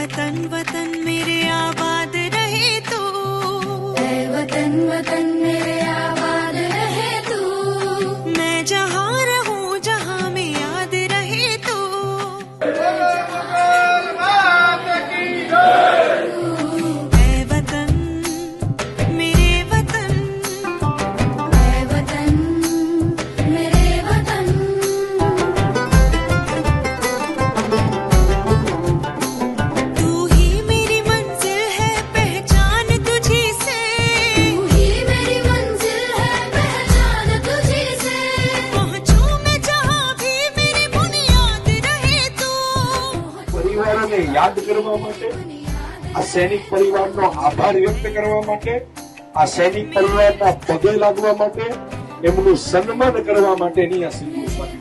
वतन वतन मेरे आबाद रहे तू, ऐ वतन वतन मेरे आबाद रहे तू, मैं जहाँ रहूं जहाँ में याद रहे तू। ऐ वतन मेरे वतन, ऐ वतन मेरे वतन, तू ही मेरी मंजिल है पहचान तुझी से, तू ही मेरी मंजिल है पहचान तुझी से, पहुंचूं मैं जहाँ भी मेरी बुनियाद रहे तू। પરિવારોને યાદ કરવા માટે, આ સૈનિક પરિવારનો આભાર વ્યક્ત કરવા માટે, આ સૈનિક પરિવારના પગે લાગવા માટે, એમનું સન્માન કરવા માટેની આ સિંધુ સ્વાગત.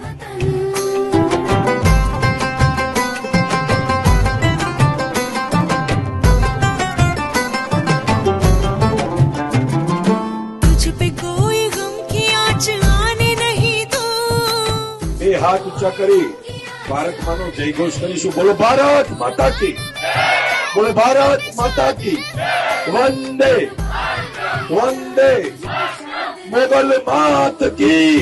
तुझ पे कोई गम की आँच आने नहीं दूं, બે હાથ ઊંચા કરી ભારત માનો જય ઘોષ કરીશું. બોલો ભારત માતા કી, બોલો ભારત માતા કી. વંદે વંદે મોગલ માત કી.